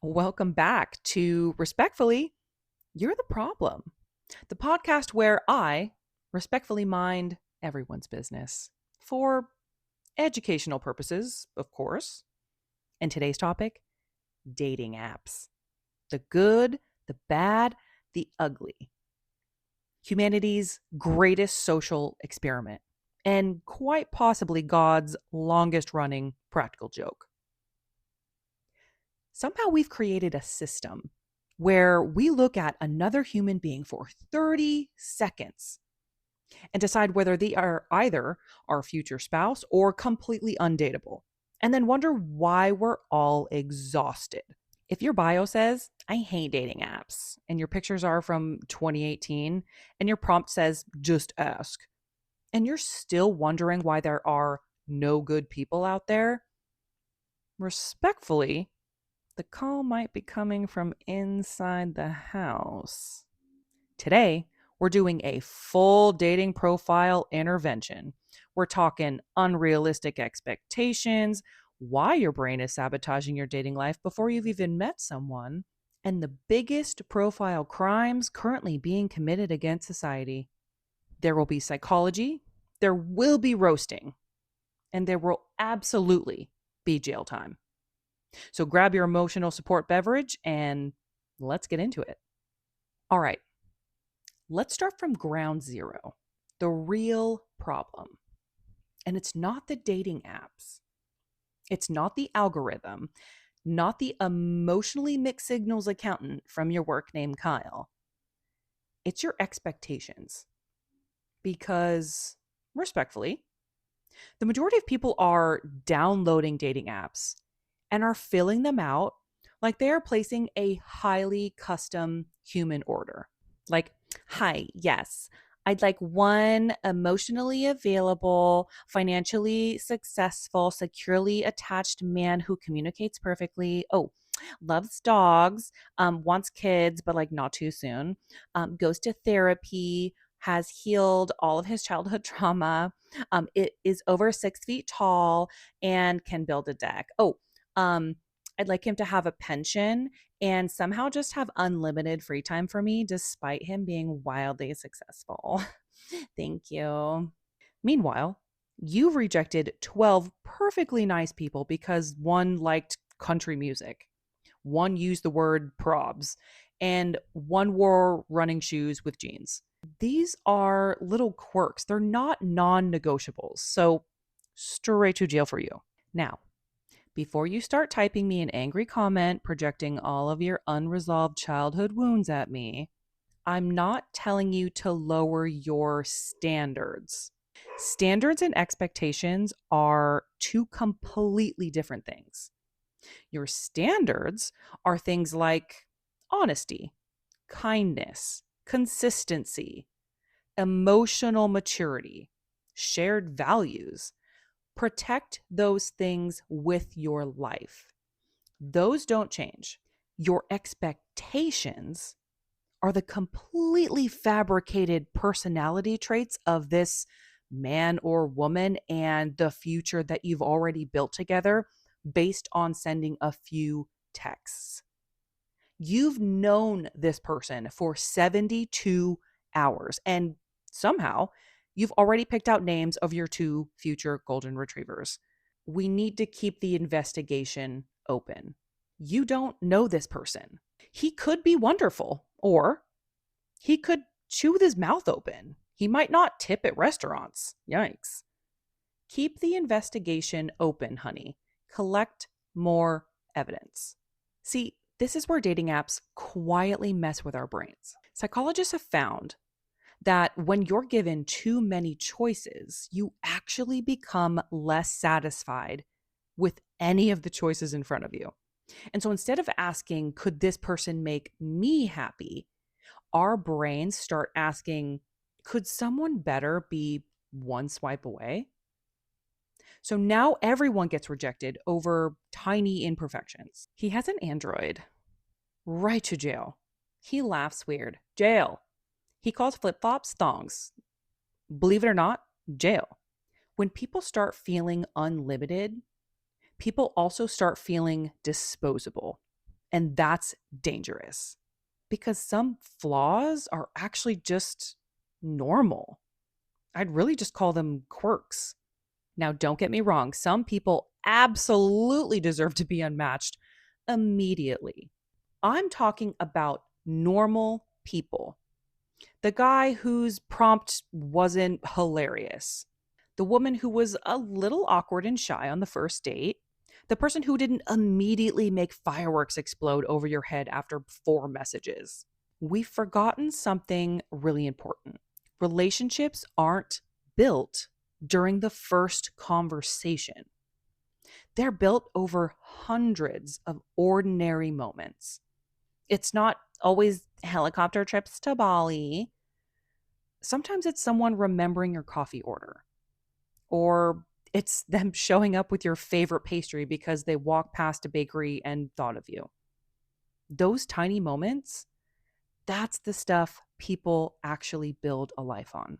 Welcome back to Respectfully, You're the Problem, the podcast where I respectfully mind everyone's business for educational purposes, of course. And today's topic, dating apps. The good, the bad, the ugly. Humanity's greatest social experiment, and quite possibly God's longest running practical joke. Somehow we've created a system where we look at another human being for 30 seconds and decide whether they are either our future spouse or completely undateable, and then wonder why we're all exhausted. If your bio says, I hate dating apps, and your pictures are from 2018, and your prompt says, just ask, and you're still wondering why there are no good people out there, respectfully, the call might be coming from inside the house. Today, we're doing a full dating profile intervention. We're talking unrealistic expectations, why your brain is sabotaging your dating life before you've even met someone, and the biggest profile crimes currently being committed against society. There will be psychology, there will be roasting, and there will absolutely be jail time. So grab your emotional support beverage and let's get into it. All right, let's start from ground zero, the real problem. And it's not the dating apps, it's not the algorithm, not the emotionally mixed signals accountant from your work named Kyle. It's your expectations. Because, respectfully, the majority of people are downloading dating apps and are filling them out like they are placing a highly custom human order. Like, hi, yes, I'd like one emotionally available, financially successful, securely attached man who communicates perfectly. Oh, loves dogs, wants kids, but like not too soon, goes to therapy, has healed all of his childhood trauma, it is over 6 feet tall and can build a deck. Oh, um, I'd like him to have a pension and somehow just have unlimited free time for me despite him being wildly successful. Thank you. Meanwhile, you've rejected 12 perfectly nice people because one liked country music, one used the word probs, and one wore running shoes with jeans. These are little quirks. They're not non negotiables. So, straight to jail for you. Now, before you start typing me an angry comment projecting all of your unresolved childhood wounds at me, I'm not telling you to lower your standards. Standards and expectations are two completely different things. Your standards are things like honesty, kindness, consistency, emotional maturity, shared values. Protect those things with your life. Those don't change. Your expectations are the completely fabricated personality traits of this man or woman and the future that you've already built together based on sending a few texts. You've known this person for 72 hours, and somehow you've already picked out names of your two future golden retrievers. We need to keep the investigation open. You don't know this person. He could be wonderful, or he could chew with his mouth open. He might not tip at restaurants. Yikes. Keep the investigation open, honey. Collect more evidence. See, this is where dating apps quietly mess with our brains. Psychologists have found that when you're given too many choices, you actually become less satisfied with any of the choices in front of you. And so instead of asking, could this person make me happy? Our brains start asking, could someone better be one swipe away? So now everyone gets rejected over tiny imperfections. He has an Android. Right to jail. He laughs weird. Jail. He calls flip flops thongs. Believe it or not, jail. When people start feeling unlimited, people also start feeling disposable. And that's dangerous because some flaws are actually just normal. I'd really just call them quirks. Now, don't get me wrong, some people absolutely deserve to be unmatched immediately. I'm talking about normal people. The guy whose prompt wasn't hilarious. The woman who was a little awkward and shy on the first date. The person who didn't immediately make fireworks explode over your head after 4 messages. We've forgotten something really important. Relationships aren't built during the first conversation. They're built over hundreds of ordinary moments. It's not always helicopter trips to Bali. Sometimes it's someone remembering your coffee order, or it's them showing up with your favorite pastry because they walked past a bakery and thought of you. Those tiny moments, that's the stuff people actually build a life on.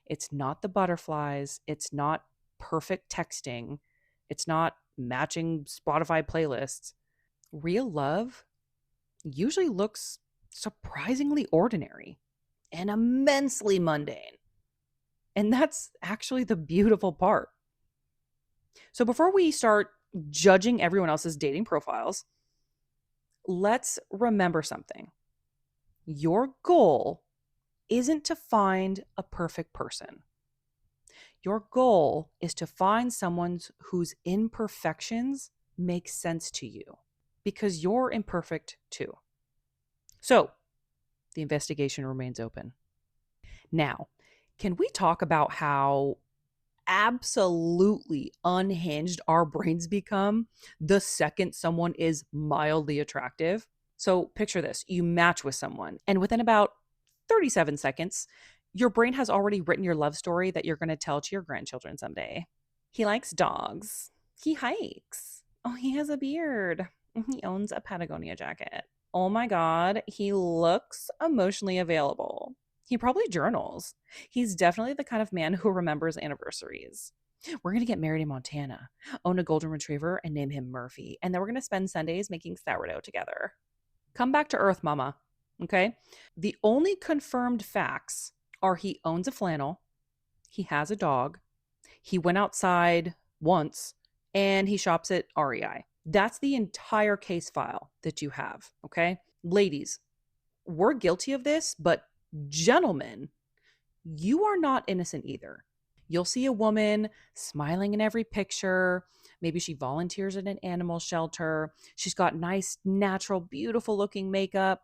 It's not the butterflies, it's not perfect texting, it's not matching Spotify playlists. Real love usually looks surprisingly ordinary and immensely mundane. And that's actually the beautiful part. So before we start judging everyone else's dating profiles, let's remember something. Your goal isn't to find a perfect person. Your goal is to find someone whose imperfections make sense to you because you're imperfect too. So the investigation remains open. Now, can we talk about how absolutely unhinged our brains become the second someone is mildly attractive? So picture this, you match with someone, and within about 37 seconds, your brain has already written your love story that you're going to tell to your grandchildren someday. He likes dogs. He hikes. Oh, he has a beard. He owns a Patagonia jacket. Oh my God, he looks emotionally available. He probably journals. He's definitely the kind of man who remembers anniversaries. We're going to get married in Montana, own a golden retriever, and name him Murphy. And then we're going to spend Sundays making sourdough together. Come back to earth, mama. Okay? The only confirmed facts are he owns a flannel, he has a dog, he went outside once, and he shops at REI. That's the entire case file that you have. Okay? Ladies, we're guilty of this, but gentlemen, you are not innocent either. You'll see a woman smiling in every picture. Maybe she volunteers at an animal shelter. She's got nice, natural, beautiful looking makeup.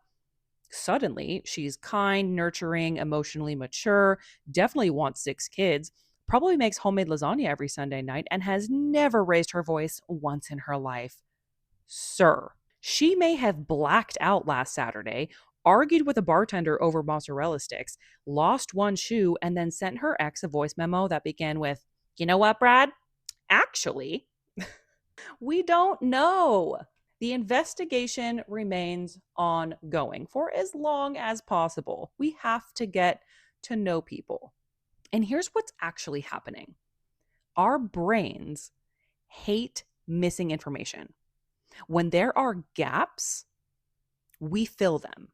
Suddenly, she's kind, nurturing, emotionally mature, definitely wants 6 kids, probably makes homemade lasagna every Sunday night, and has never raised her voice once in her life. Sir, she may have blacked out last Saturday, argued with a bartender over mozzarella sticks, lost one shoe, and then sent her ex a voice memo that began with, "You know what, Brad? Actually, we don't know." The investigation remains ongoing for as long as possible. We have to get to know people. And here's what's actually happening. Our brains hate missing information. When there are gaps, we fill them,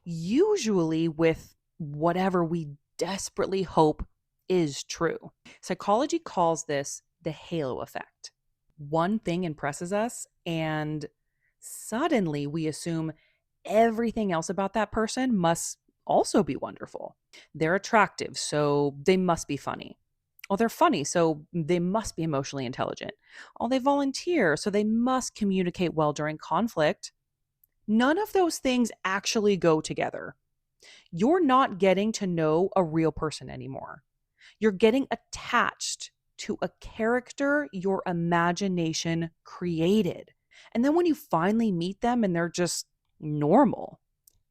usually with whatever we desperately hope is true. Psychology calls this the halo effect. One thing impresses us, and suddenly we assume everything else about that person must also be wonderful. They're attractive, so they must be funny. Oh, they're funny, so they must be emotionally intelligent. Oh, they volunteer, so they must communicate well during conflict. None of those things actually go together. You're not getting to know a real person anymore. You're getting attached to a character your imagination created. And then when you finally meet them and they're just normal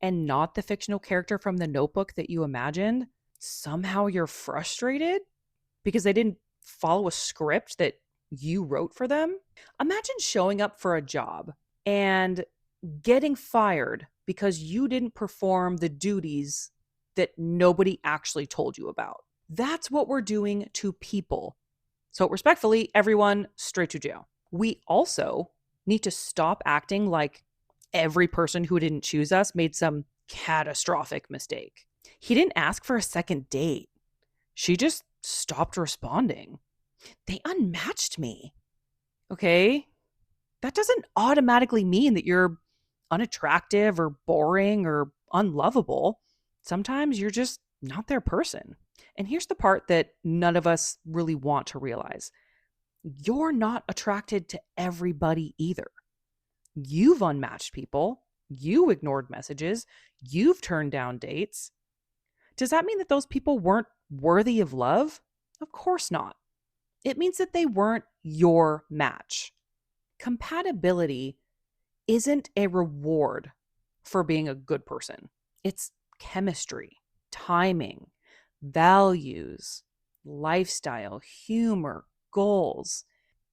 and not the fictional character from the notebook that you imagined, somehow you're frustrated because they didn't follow a script that you wrote for them. Imagine showing up for a job and getting fired because you didn't perform the duties that nobody actually told you about. That's what we're doing to people. So, respectfully, everyone, straight to jail. We also need to stop acting like every person who didn't choose us made some catastrophic mistake. He didn't ask for a second date. She just stopped responding. They unmatched me. Okay? That doesn't automatically mean that you're unattractive or boring or unlovable. Sometimes you're just not their person. And here's the part that none of us really want to realize: you're not attracted to everybody either. You've unmatched people, you ignored messages, you've turned down dates. Does that mean that those people weren't worthy of love? Of course not. It means that they weren't your match. Compatibility isn't a reward for being a good person. It's chemistry, timing, values, lifestyle, humor, goals.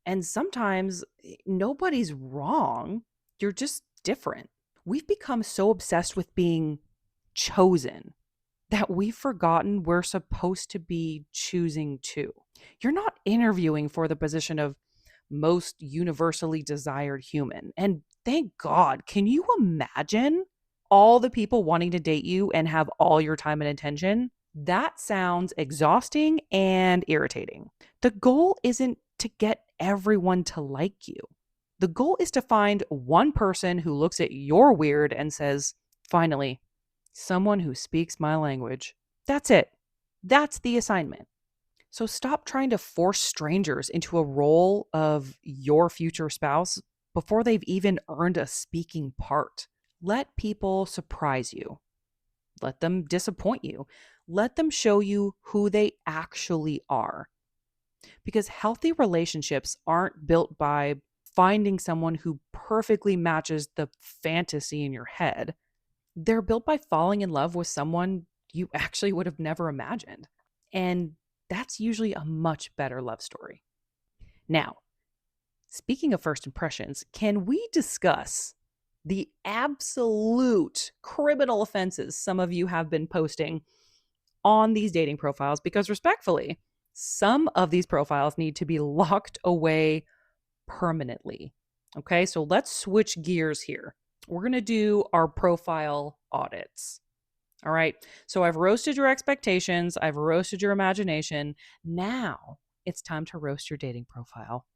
And sometimes nobody's wrong. You're just different. We've become so obsessed with being chosen that we've forgotten we're supposed to be choosing too. You're not interviewing for the position of most universally desired human. And thank God, can you imagine all the people wanting to date you and have all your time and attention? That sounds exhausting and irritating. The goal isn't to get everyone to like you. The goal is to find one person who looks at your weird and says, finally, someone who speaks my language. That's it. That's the assignment. So stop trying to force strangers into a role of your future spouse before they've even earned a speaking part. Let people surprise you. Let them disappoint you. Let them show you who they actually are. Because healthy relationships aren't built by finding someone who perfectly matches the fantasy in your head. They're built by falling in love with someone you actually would have never imagined. And that's usually a much better love story. Now, speaking of first impressions, can we discuss the absolute criminal offenses some of you have been posting on these dating profiles? Because respectfully, some of these profiles need to be locked away permanently. Okay, so let's switch gears here. We're going to do our profile audits. All right. So I've roasted your expectations. I've roasted your imagination. Now it's time to roast your dating profile.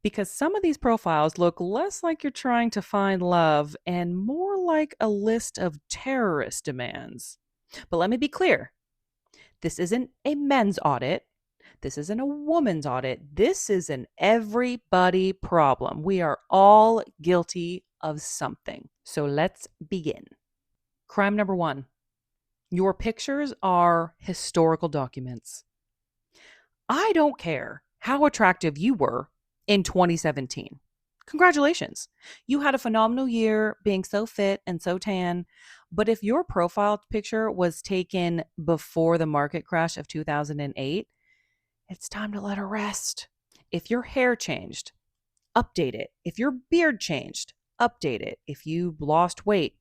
Because some of these profiles look less like you're trying to find love and more like a list of terrorist demands. But let me be clear. This isn't a men's audit. This isn't a woman's audit. This is an everybody problem. We are all guilty of something. So let's begin. Crime number one. Your pictures are historical documents. I don't care how attractive you were in 2017. Congratulations. You had a phenomenal year being so fit and so tan. But if your profile picture was taken before the market crash of 2008, it's time to let her rest. If your hair changed, update it. If your beard changed, update it. If you lost weight,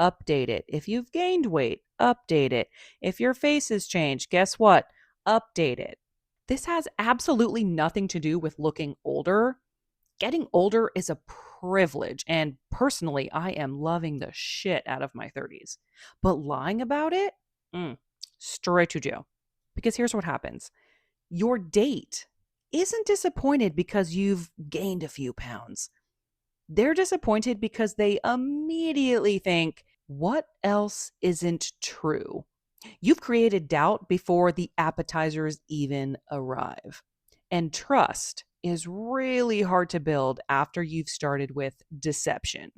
update it. If you've gained weight, update it. If your face has changed, guess what? Update it. This has absolutely nothing to do with looking older. Getting older is a privilege, and personally, I am loving the shit out of my 30s. But lying about it? Straight to jail. Because here's what happens. Your date isn't disappointed because you've gained a few pounds. They're disappointed because they immediately think, what else isn't true? You've created doubt before the appetizers even arrive. And trust is really hard to build after you've started with deception.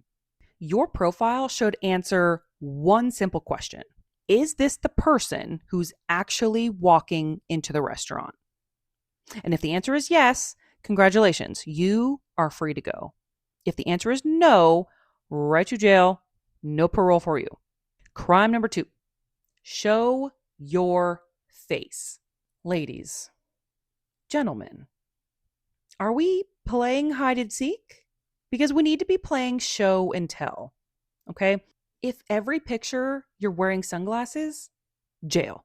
Your profile should answer one simple question. Is this the person who's actually walking into the restaurant? And if the answer is yes, congratulations, you are free to go. If the answer is no, right to jail, no parole for you. Crime number two, show your face. Ladies, gentlemen, are we playing hide and seek? Because we need to be playing show and tell, okay? If every picture you're wearing sunglasses, jail.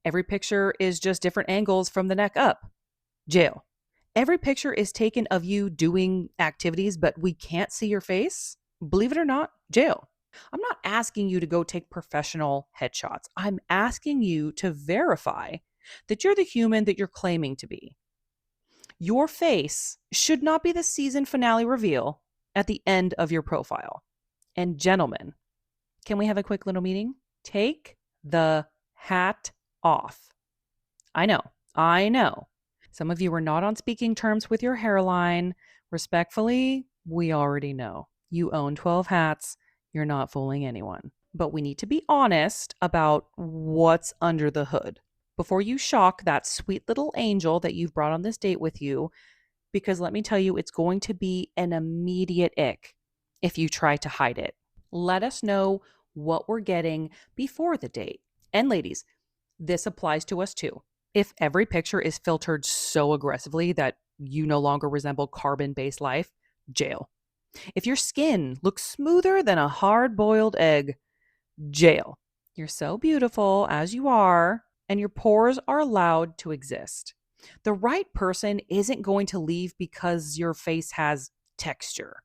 Every picture is just different angles from the neck up, jail. Every picture is taken of you doing activities, but we can't see your face, Believe it or not, jail. I'm not asking you to go take professional headshots. I'm asking you to verify that you're the human that you're claiming to be. Your face should not be the season finale reveal at the end of your profile. And gentlemen, can we have a quick little meeting? Take the hat off. I know, I know. Some of you are not on speaking terms with your hairline. Respectfully, we already know. You own 12 hats. You're not fooling anyone. But we need to be honest about what's under the hood before you shock that sweet little angel that you've brought on this date with you, because let me tell you, it's going to be an immediate ick if you try to hide it. Let us know what we're getting before the date. And ladies, this applies to us too. If every picture is filtered so aggressively that you no longer resemble carbon-based life, jail. If your skin looks smoother than a hard-boiled egg, jail. You're so beautiful as you are, and your pores are allowed to exist. The right person isn't going to leave because your face has texture.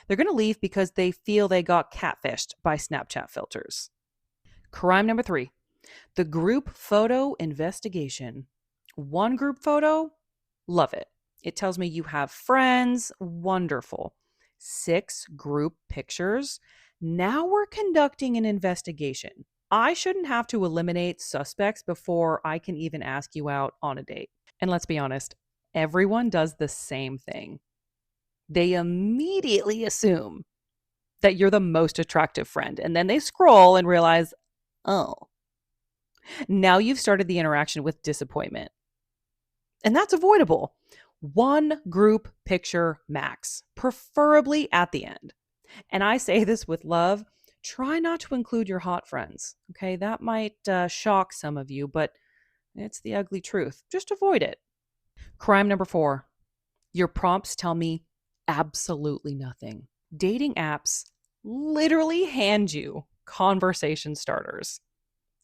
They're going to leave because they feel they got catfished by Snapchat filters. Crime number 3, the group photo investigation. One group photo, love it. It tells me you have friends, wonderful. 6 group pictures. Now we're conducting an investigation. I shouldn't have to eliminate suspects before I can even ask you out on a date. And let's be honest, everyone does the same thing. They immediately assume that you're the most attractive friend, and then they scroll and realize, oh, now you've started the interaction with disappointment. And that's avoidable. One group picture max, preferably at the end. And I say this with love. Try not to include your hot friends. Okay, that might shock some of you, but it's the ugly truth. Just avoid it. Crime number 4, your prompts tell me absolutely nothing. Dating apps literally hand you conversation starters.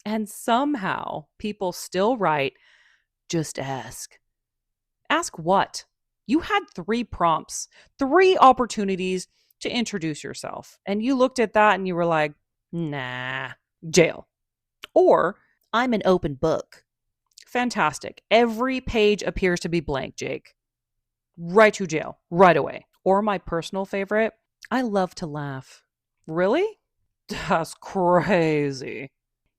And somehow people still write, just ask. Ask what? You had 3 prompts, 3 opportunities to introduce yourself. And you looked at that and you were like, nah, jail. Or, I'm an open book. Fantastic. Every page appears to be blank, Jake. Right to jail, right away. Or my personal favorite, I love to laugh. Really? That's crazy.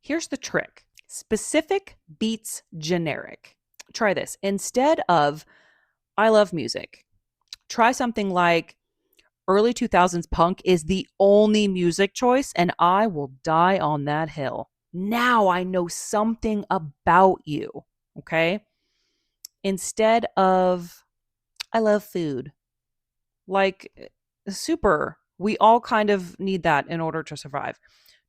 Here's the trick. Specific beats generic. Try this. Instead of, I love music, try something like, early 2000s punk is the only music choice, and I will die on that hill. Now I know something about you, okay? Instead of, I love food. Like, super. We all kind of need that in order to survive.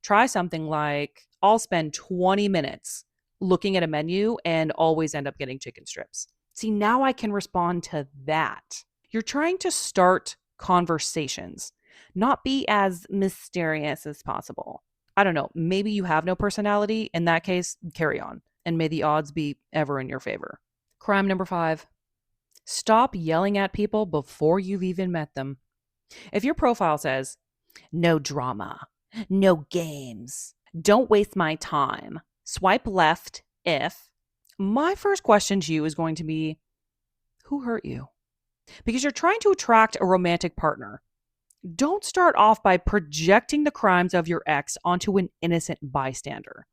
Try something like, I'll spend 20 minutes looking at a menu and always end up getting chicken strips. See, now I can respond to that. You're trying to start conversations, not be as mysterious as possible. I don't know, maybe you have no personality. In that case, carry on, and may the odds be ever in your favor. Crime number 5, stop yelling at people before you've even met them. If your profile says, no drama, no games, don't waste my time, swipe left if, my first question to you is going to be, who hurt you? Because you're trying to attract a romantic partner. Don't start off by projecting the crimes of your ex onto an innocent bystander.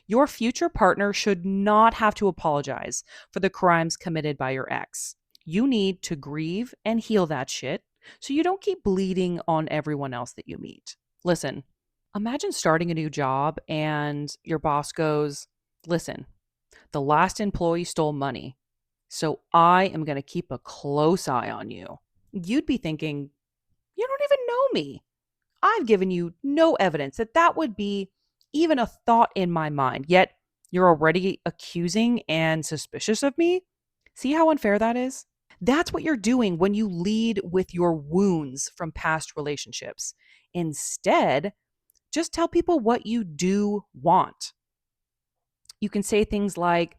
Your future partner should not have to apologize for the crimes committed by your ex. You need to grieve and heal that shit so you don't keep bleeding on everyone else that you meet. Listen, imagine starting a new job and your boss goes, listen, the last employee stole money, so I am going to keep a close eye on you. You'd be thinking, you don't even know me. I've given you no evidence that that would be even a thought in my mind, yet you're already accusing and suspicious of me? See how unfair that is? That's what you're doing when you lead with your wounds from past relationships. Instead, just tell people what you do want. You can say things like,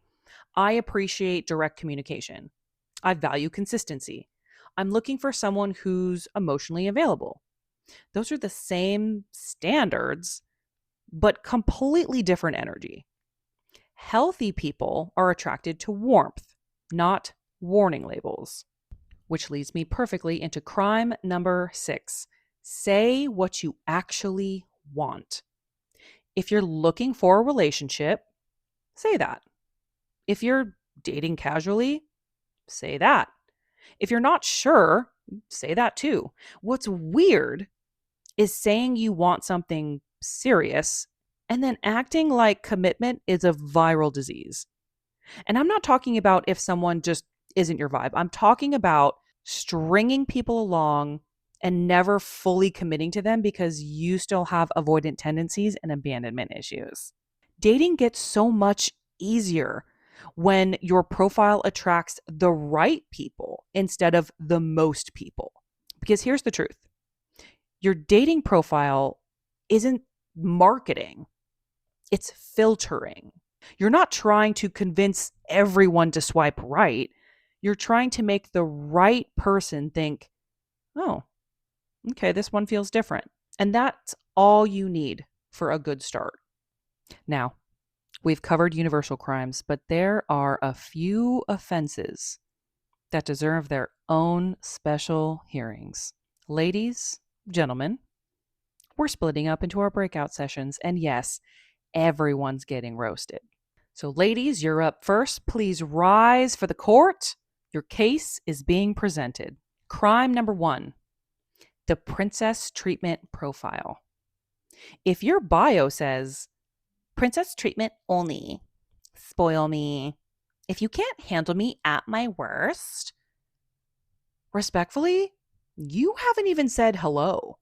I appreciate direct communication. I value consistency. I'm looking for someone who's emotionally available. Those are the same standards, but completely different energy. Healthy people are attracted to warmth, not warning labels, which leads me perfectly into crime number 6. Say what you actually want. If you're looking for a relationship, say that. If you're dating casually, say that. If you're not sure, say that too. What's weird is saying you want something serious and then acting like commitment is a viral disease. And I'm not talking about if someone just isn't your vibe. I'm talking about stringing people along and never fully committing to them because you still have avoidant tendencies and abandonment issues. Dating gets so much easier when your profile attracts the right people instead of the most people. Because here's the truth: your dating profile isn't marketing, it's filtering. You're not trying to convince everyone to swipe right. You're trying to make the right person think, oh, okay, this one feels different. And that's all you need for a good start. Now, we've covered universal crimes, but there are a few offenses that deserve their own special hearings. Ladies, gentlemen, we're splitting up into our breakout sessions, and yes, everyone's getting roasted. So, ladies, you're up first. Please rise for the court. Your case is being presented. Crime number 1, the princess treatment profile. If your bio says, princess treatment only, spoil me, if you can't handle me at my worst, respectfully, you haven't even said hello.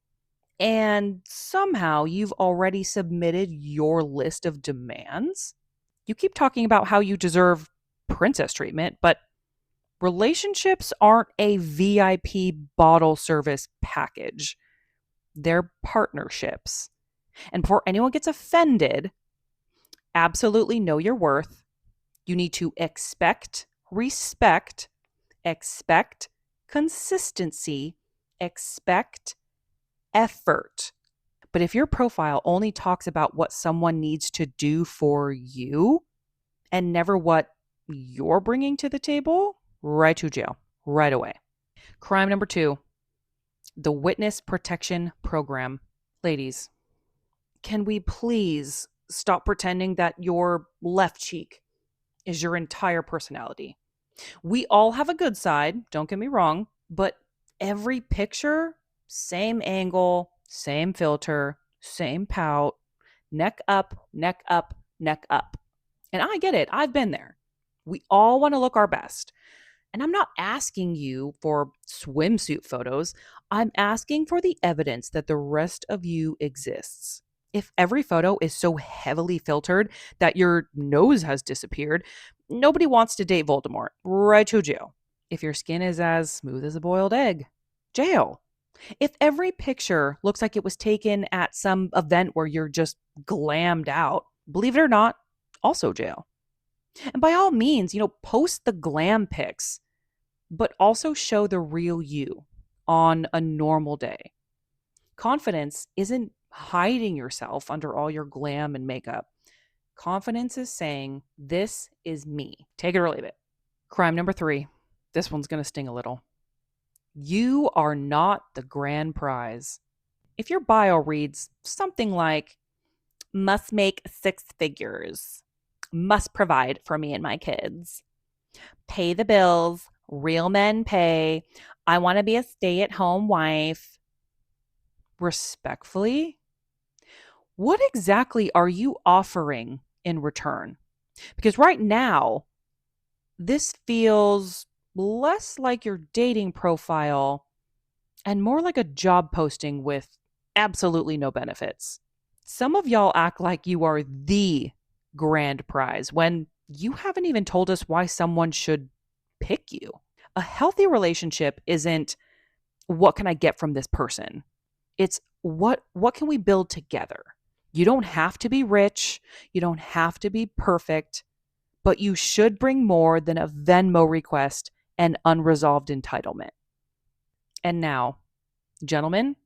And somehow you've already submitted your list of demands. You keep talking about how you deserve princess treatment, but relationships aren't a VIP bottle service package. They're partnerships. And before anyone gets offended, absolutely know your worth. You need to expect respect, expect consistency, expect effort. But if your profile only talks about what someone needs to do for you and never what you're bringing to the table, right to jail, right away. Crime number 2, the witness protection program. Ladies, can we please stop pretending that your left cheek is your entire personality? We all have a good side, don't get me wrong, but every picture, same angle, same filter, same pout, neck up, neck up, neck up. And I get it, I've been there. We all want to look our best. And I'm not asking you for swimsuit photos. I'm asking for the evidence that the rest of you exists. If every photo is so heavily filtered that your nose has disappeared, nobody wants to date Voldemort. Right to jail. If your skin is as smooth as a boiled egg, jail. If every picture looks like it was taken at some event where you're just glammed out, believe it or not, also jail. And by all means, post the glam pics, but also show the real you on a normal day. Confidence isn't hiding yourself under all your glam and makeup. Confidence is saying, this is me. Take it or leave it. Crime number 3. This one's going to sting a little. You are not the grand prize. If your bio reads something like, must make 6 figures, must provide for me and my kids, pay the bills, real men pay, I want to be a stay-at-home wife, respectfully, what exactly are you offering in return? Because right now, this feels less like your dating profile and more like a job posting with absolutely no benefits. Some of y'all act like you are the grand prize when you haven't even told us why someone should pick you. A healthy relationship isn't what can I get from this person? It's what can we build together? You don't have to be rich, you don't have to be perfect, but you should bring more than a Venmo request and unresolved entitlement. And now, gentlemen,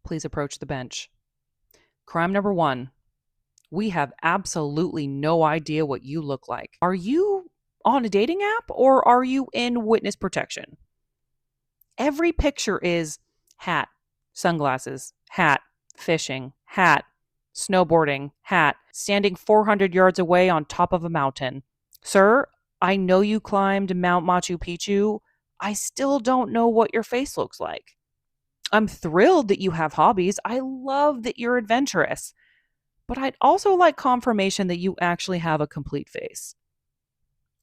Please approach the bench. Crime number 1. We have absolutely no idea what you look like. Are you on a dating app or are you in witness protection? Every picture is hat, sunglasses, hat, fishing, hat, snowboarding, hat, standing 400 yards away on top of a mountain. Sir, I know you climbed Mount Machu Picchu. I still don't know what your face looks like. I'm thrilled that you have hobbies. I love that you're adventurous. But I'd also like confirmation that you actually have a complete face.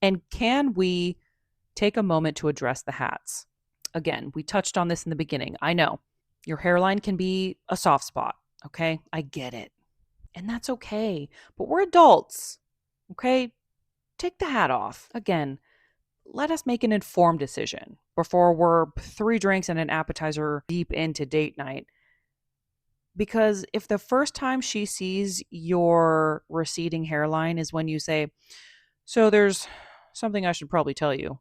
And can we take a moment to address the hats? Again, we touched on this in the beginning. I know your hairline can be a soft spot. Okay. I get it. And that's okay. But we're adults. Okay. Take the hat off. Again, let us make an informed decision before we're 3 drinks and an appetizer deep into date night. Because if the first time she sees your receding hairline is when you say, so there's something I should probably tell you,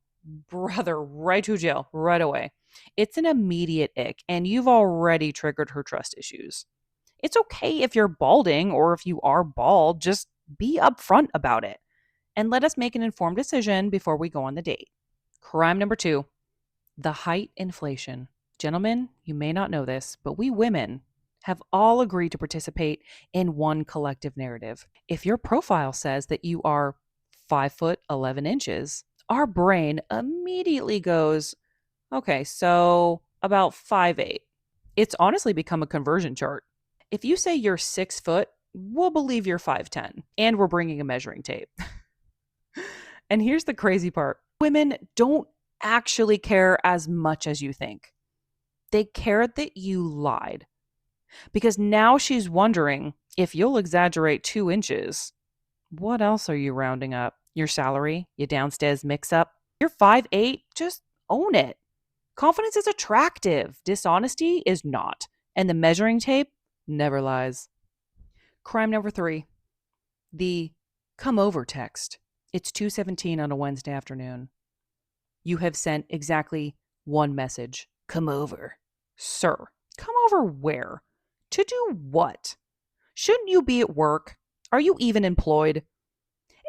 brother, right to jail, right away. It's an immediate ick, and you've already triggered her trust issues. It's okay if you're balding or if you are bald, just be upfront about it and let us make an informed decision before we go on the date. Crime number 2, the height inflation. Gentlemen, you may not know this, but we women have all agreed to participate in one collective narrative. If your profile says that you are 5 foot 11 inches, our brain immediately goes, okay, so about 5'8". It's honestly become a conversion chart. If you say you're 6 foot, we'll believe you're 5'10", and we're bringing a measuring tape. And here's the crazy part. Women don't actually care as much as you think. They care that you lied. Because now she's wondering if you'll exaggerate 2 inches. What else are you rounding up? Your salary? Your downstairs mix-up? You're 5'8"? Just own it. Confidence is attractive. Dishonesty is not. And the measuring tape never lies. Crime number 3, the come over text. It's 2:17 on a Wednesday afternoon. You have sent exactly one message. Come over. Sir, come over where? To do what? Shouldn't you be at work? Are you even employed?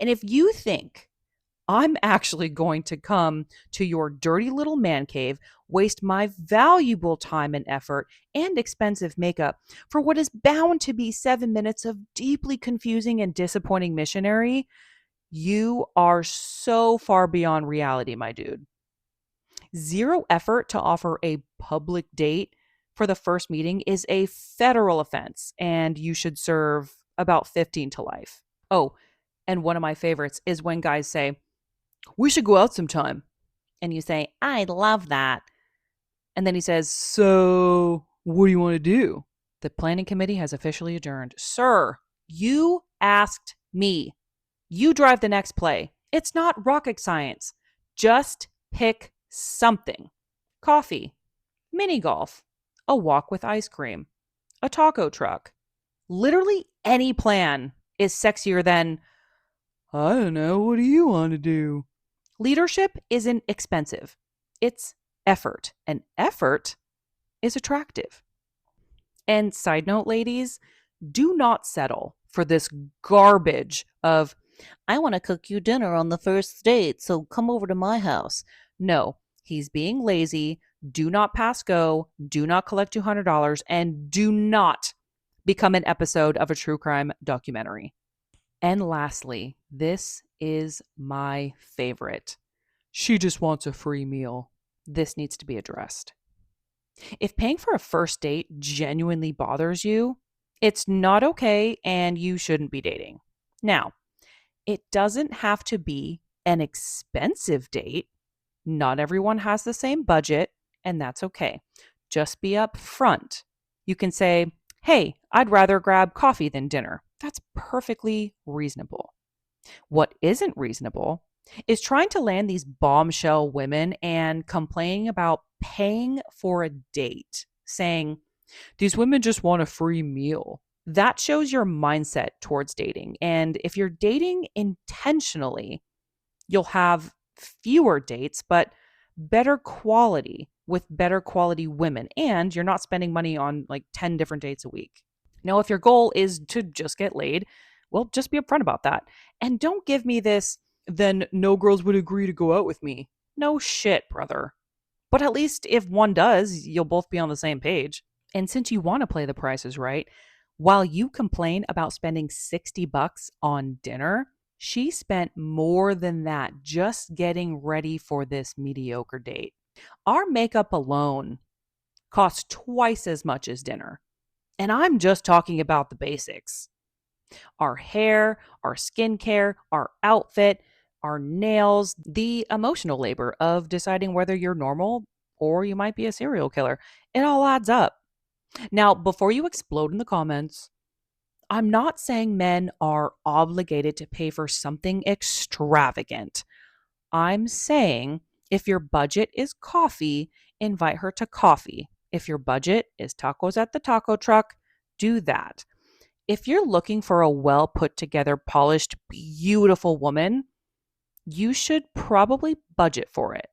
And if you think I'm actually going to come to your dirty little man cave, waste my valuable time and effort and expensive makeup for what is bound to be 7 minutes of deeply confusing and disappointing missionary, you are so far beyond reality, my dude. 0 effort to offer a public date for the first meeting is a federal offense, and you should serve about 15 to life. Oh, and one of my favorites is when guys say, we should go out sometime. And you say, I love that. And then he says, so what do you want to do? The planning committee has officially adjourned. Sir, you asked me. You drive the next play. It's not rocket science. Just pick something. Coffee, mini golf, a walk with ice cream, a taco truck. Literally any plan is sexier than, I don't know, what do you want to do? Leadership isn't expensive. It's effort, and effort is attractive. And side note, ladies, do not settle for this garbage of, I want to cook you dinner on the first date, so come over to my house. No, he's being lazy. Do not pass go. Do not collect $200, and do not become an episode of a true crime documentary. And lastly, this is my favorite. She just wants a free meal. This needs to be addressed. If paying for a first date genuinely bothers you, it's not okay and you shouldn't be dating. Now, it doesn't have to be an expensive date. Not everyone has the same budget, and that's okay. Just be upfront. You can say, hey, I'd rather grab coffee than dinner. That's perfectly reasonable. What isn't reasonable is trying to land these bombshell women and complaining about paying for a date, saying, these women just want a free meal. That shows your mindset towards dating. And if you're dating intentionally, you'll have fewer dates, but better quality with better quality women, and you're not spending money on like 10 different dates a week. Now, if your goal is to just get laid, well, just be upfront about that. And don't give me this, then no girls would agree to go out with me. No shit, brother. But at least if one does, you'll both be on the same page. And since you want to play the prices right, while you complain about spending $60 on dinner, she spent more than that just getting ready for this mediocre date. Our makeup alone costs twice as much as dinner. And I'm just talking about the basics: our hair, our skincare, our outfit, our nails, the emotional labor of deciding whether you're normal or you might be a serial killer. It all adds up. Now, before you explode in the comments, I'm not saying men are obligated to pay for something extravagant. I'm saying if your budget is coffee, invite her to coffee. If your budget is tacos at the taco truck, do that. If you're looking for a well put together, polished, beautiful woman, you should probably budget for it.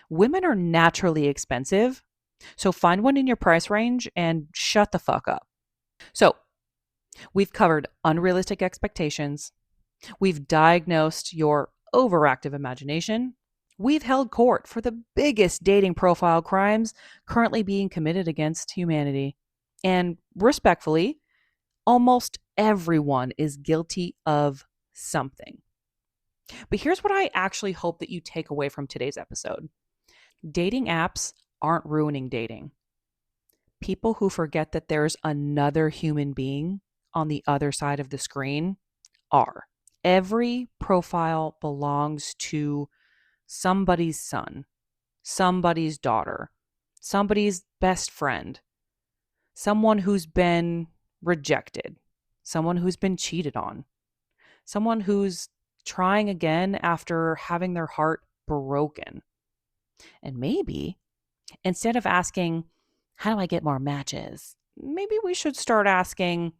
Women are naturally expensive, so find one in your price range and shut the fuck up. So, we've covered unrealistic expectations. We've diagnosed your overactive imagination. We've held court for the biggest dating profile crimes currently being committed against humanity. And respectfully, almost everyone is guilty of something. But here's what I actually hope that you take away from today's episode: dating apps aren't ruining dating. People who forget that there's another human being on the other side of the screen are. Every profile belongs to somebody's son, somebody's daughter, somebody's best friend, someone who's been rejected, someone who's been cheated on, someone who's trying again after having their heart broken. And maybe instead of asking, how do I get more matches? Maybe we should start asking,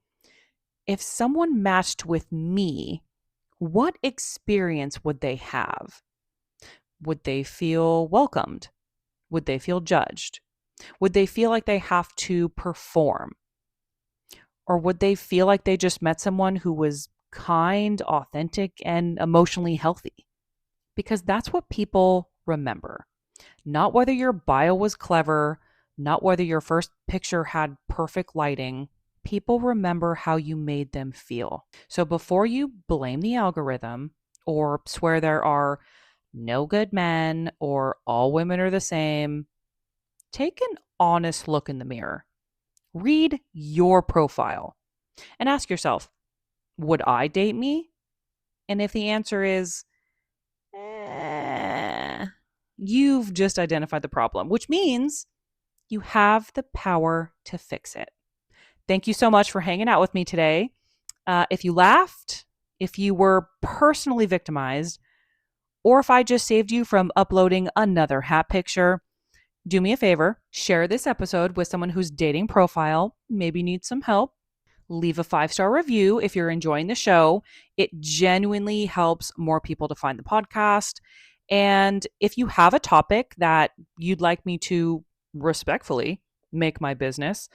if someone matched with me, what experience would they have? Would they feel welcomed? Would they feel judged? Would they feel like they have to perform? Or would they feel like they just met someone who was kind, authentic, and emotionally healthy? Because that's what people remember. Not whether your bio was clever, not whether your first picture had perfect lighting. People remember how you made them feel. So before you blame the algorithm or swear there are no good men or all women are the same, take an honest look in the mirror. Read your profile and ask yourself, would I date me? And if the answer is, you've just identified the problem, which means you have the power to fix it. Thank you so much for hanging out with me today. If you laughed, if you were personally victimized, or if I just saved you from uploading another hat picture, do me a favor, share this episode with someone whose dating profile maybe needs some help. Leave a 5-star review if you're enjoying the show. It genuinely helps more people to find the podcast. And if you have a topic that you'd like me to respectfully make my business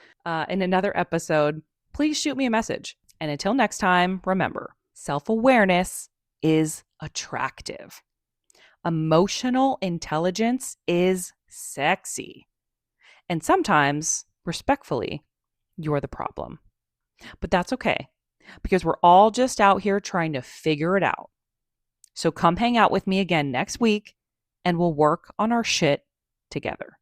in another episode, please shoot me a message. And until next time, remember, self-awareness is attractive. Emotional intelligence is sexy. And sometimes, respectfully, you're the problem. But that's okay, because we're all just out here trying to figure it out. So come hang out with me again next week, and we'll work on our shit together.